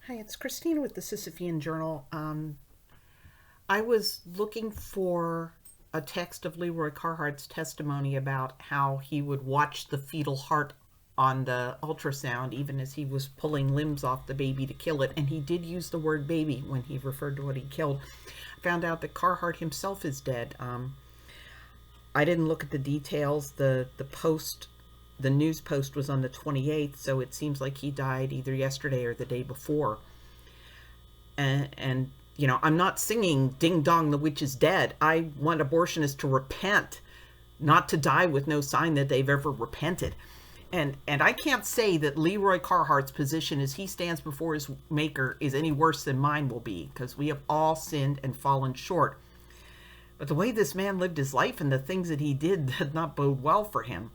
Hi, it's Christina with the Sisyphean Journal. I was looking for a text of Leroy Carhart's testimony about how he would watch the fetal heart on the ultrasound even as he was pulling limbs off the baby to kill it, and he did use the word baby when he referred to what he killed. I found out that Carhart himself is dead. I didn't look at the details. The news post was on the 28th, so it seems like he died either yesterday or the day before. And I'm not singing Ding Dong, the Witch is Dead. I want abortionists to repent, not to die with no sign that they've ever repented. And I can't say that Leroy Carhart's position as he stands before his maker is any worse than mine will be, because we have all sinned and fallen short. But the way this man lived his life and the things that he did not bode well for him.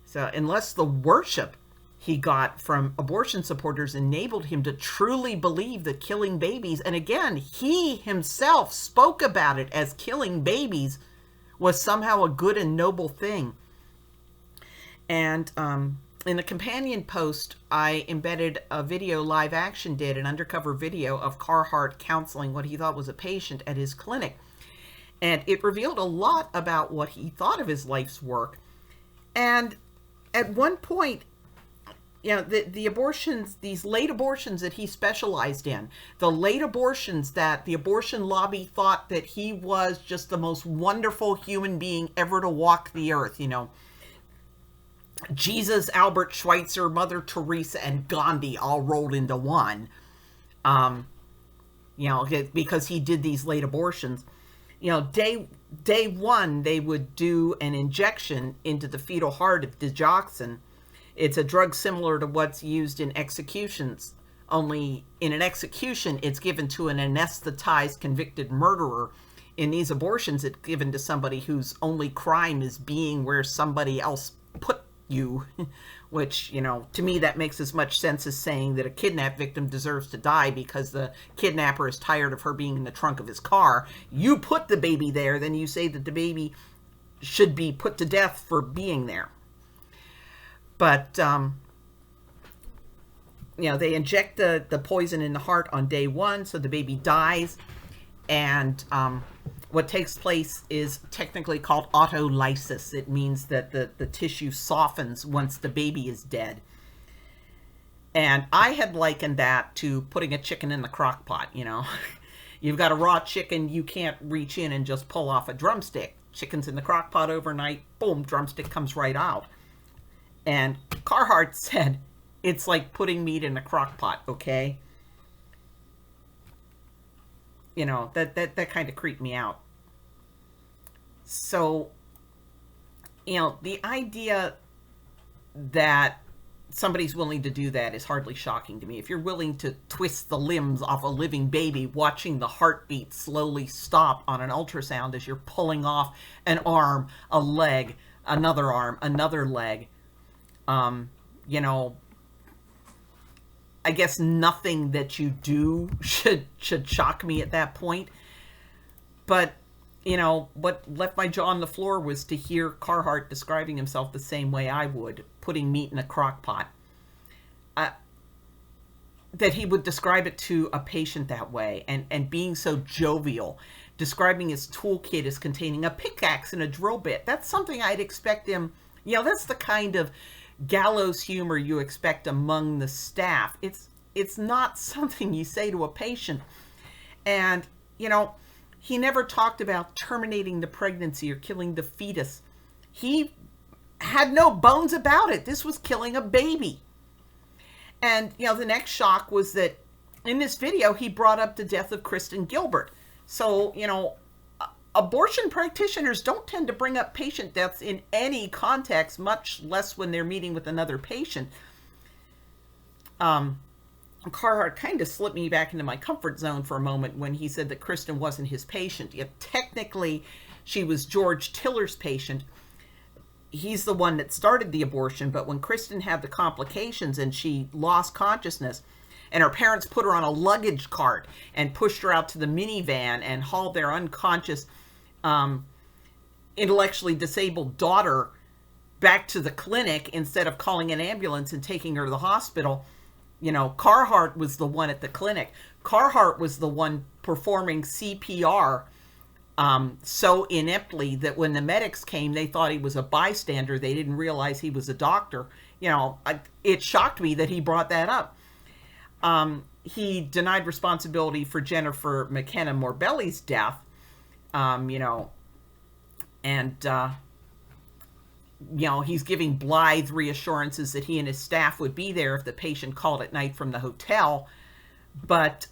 So unless the worship he got from abortion supporters enabled him to truly believe that killing babies, and again, he himself spoke about it as killing babies, was somehow a good and noble thing. And in the companion post, I embedded a video Live Action did, an undercover video of Carhart counseling what he thought was a patient at his clinic. And it revealed a lot about what he thought of his life's work. And at one point, the abortions, these late abortions that he specialized in, the late abortions that the abortion lobby thought that he was just the most wonderful human being ever to walk the earth, Jesus, Albert Schweitzer, Mother Teresa, and Gandhi all rolled into one, because he did these late abortions. Day one, they would do an injection into the fetal heart of digoxin. It's a drug similar to what's used in executions, only in an execution, it's given to an anesthetized convicted murderer. In these abortions, it's given to somebody whose only crime is being where somebody else put you, which, to me, that makes as much sense as saying that a kidnap victim deserves to die because the kidnapper is tired of her being in the trunk of his car. You put the baby there, then you say that the baby should be put to death for being there. But, they inject the poison in the heart on day one, so the baby dies. And what takes place is technically called autolysis. It means that the tissue softens once the baby is dead. And I had likened that to putting a chicken in the crock pot, You've got a raw chicken, you can't reach in and just pull off a drumstick. Chicken's in the crock pot overnight, boom, drumstick comes right out. And Carhart said, it's like putting meat in a crock pot, okay? That kind of creeped me out. So, the idea that somebody's willing to do that is hardly shocking to me. If you're willing to twist the limbs off a living baby, watching the heartbeat slowly stop on an ultrasound as you're pulling off an arm, a leg, another arm, another leg, I guess nothing that you do should shock me at that point. But, what left my jaw on the floor was to hear Carhart describing himself the same way I would, putting meat in a crock pot. That he would describe it to a patient that way, and being so jovial, describing his toolkit as containing a pickaxe and a drill bit. That's something I'd expect him, that's the kind of gallows humor you expect among the staff. It's not something you say to a patient. And, he never talked about terminating the pregnancy or killing the fetus. He had no bones about it. This was killing a baby. And, the next shock was that in this video, he brought up the death of Kristen Gilbert. So, abortion practitioners don't tend to bring up patient deaths in any context, much less when they're meeting with another patient. Carhart kind of slipped me back into my comfort zone for a moment when he said that Kristen wasn't his patient. Yet technically, she was George Tiller's patient. He's the one that started the abortion, but when Kristen had the complications and she lost consciousness, and her parents put her on a luggage cart and pushed her out to the minivan and hauled their unconscious, intellectually disabled daughter back to the clinic instead of calling an ambulance and taking her to the hospital, Carhart was the one at the clinic. Carhart was the one performing CPR so ineptly that when the medics came, they thought he was a bystander. They didn't realize he was a doctor. It shocked me that he brought that up. He denied responsibility for Jennifer McKenna Morbelli's death, he's giving blithe reassurances that he and his staff would be there if the patient called at night from the hotel. But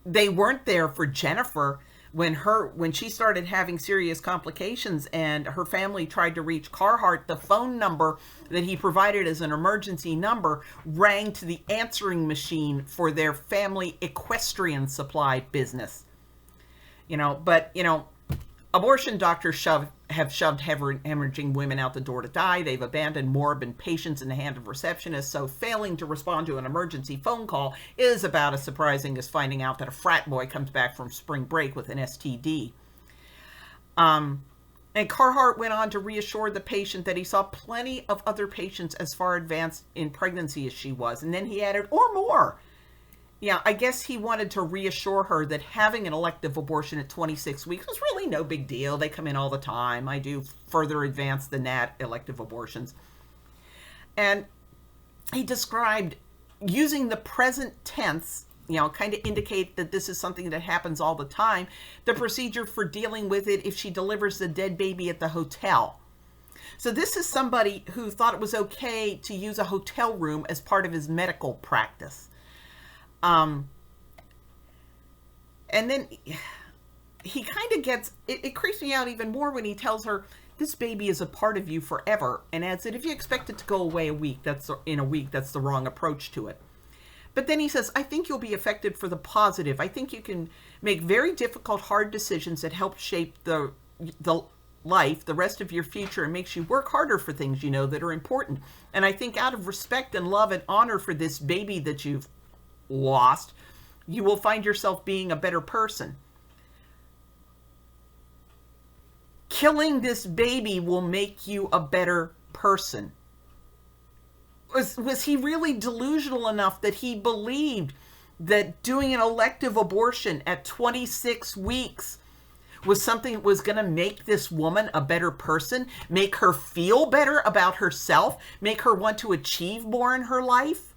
they weren't there for Jennifer when she started having serious complications and her family tried to reach Carhart. The phone number that he provided as an emergency number rang to the answering machine for their family equestrian supply business. Abortion doctors have shoved hemorrhaging women out the door to die. They've abandoned moribund patients in the hand of receptionists, so failing to respond to an emergency phone call is about as surprising as finding out that a frat boy comes back from spring break with an STD. And Carhart went on to reassure the patient that he saw plenty of other patients as far advanced in pregnancy as she was. And then he added, or more. Yeah, I guess he wanted to reassure her that having an elective abortion at 26 weeks was really no big deal. They come in all the time. I do further advanced than that, elective abortions. And he described using the present tense, kind of indicate that this is something that happens all the time, the procedure for dealing with it if she delivers the dead baby at the hotel. So this is somebody who thought it was okay to use a hotel room as part of his medical practice. And then he kind of gets, it creeps me out even more when he tells her, this baby is a part of you forever, and adds that if you expect it to go away that's the wrong approach to it. But then he says, I think you'll be affected for the positive. I think you can make very difficult, hard decisions that help shape the life, the rest of your future, and makes you work harder for things that are important. And I think out of respect and love and honor for this baby that you've lost, you will find yourself being a better person. Killing this baby will make you a better person. Was he really delusional enough that he believed that doing an elective abortion at 26 weeks was something that was going to make this woman a better person, make her feel better about herself, make her want to achieve more in her life?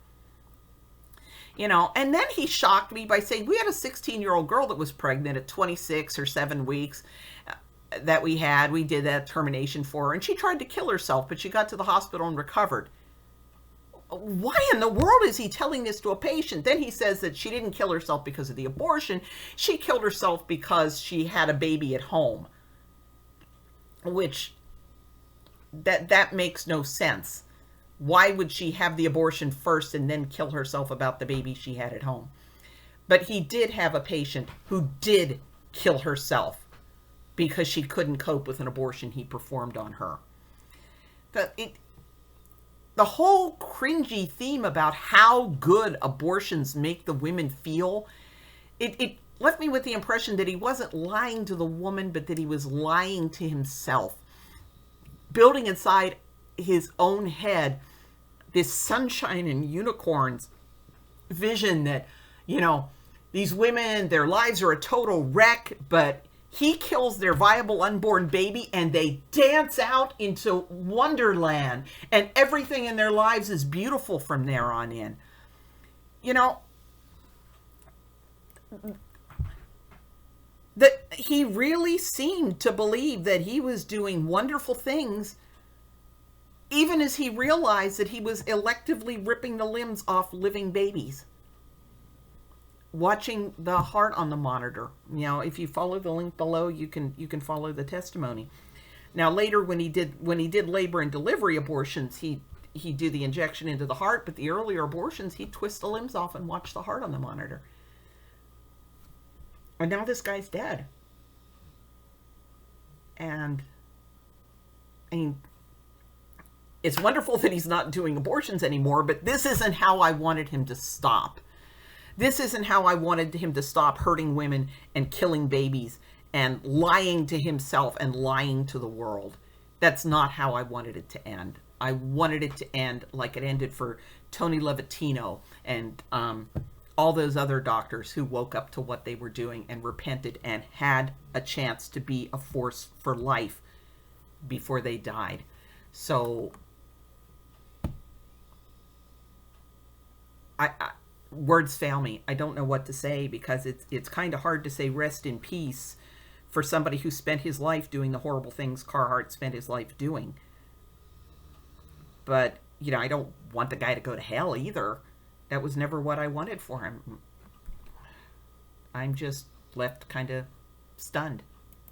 And then he shocked me by saying, we had a 16-year-old girl that was pregnant at 26 or 7 weeks that we did that termination for her, and she tried to kill herself, but she got to the hospital and recovered. Why in the world is he telling this to a patient? Then he says that she didn't kill herself because of the abortion. She killed herself because she had a baby at home, which that makes no sense. Why would she have the abortion first and then kill herself about the baby she had at home? But he did have a patient who did kill herself because she couldn't cope with an abortion he performed on her. The whole cringy theme about how good abortions make the women feel, it left me with the impression that he wasn't lying to the woman, but that he was lying to himself, building inside his own head this sunshine and unicorns vision that, these women, their lives are a total wreck, but he kills their viable unborn baby and they dance out into wonderland and everything in their lives is beautiful from there on in. That he really seemed to believe that he was doing wonderful things, even as he realized that he was electively ripping the limbs off living babies. Watching the heart on the monitor. If you follow the link below, you can follow the testimony. Now later, when he did labor and delivery abortions, he'd do the injection into the heart, but the earlier abortions, he'd twist the limbs off and watch the heart on the monitor. And now this guy's dead. And it's wonderful that he's not doing abortions anymore, but this isn't how I wanted him to stop. This isn't how I wanted him to stop hurting women and killing babies and lying to himself and lying to the world. That's not how I wanted it to end. I wanted it to end like it ended for Tony Levatino and all those other doctors who woke up to what they were doing and repented and had a chance to be a force for life before they died. So I words fail me. I don't know what to say, because it's kind of hard to say rest in peace for somebody who spent his life doing the horrible things Carhart spent his life doing. But, you know, I don't want the guy to go to hell either. That was never what I wanted for him. I'm just left kind of stunned.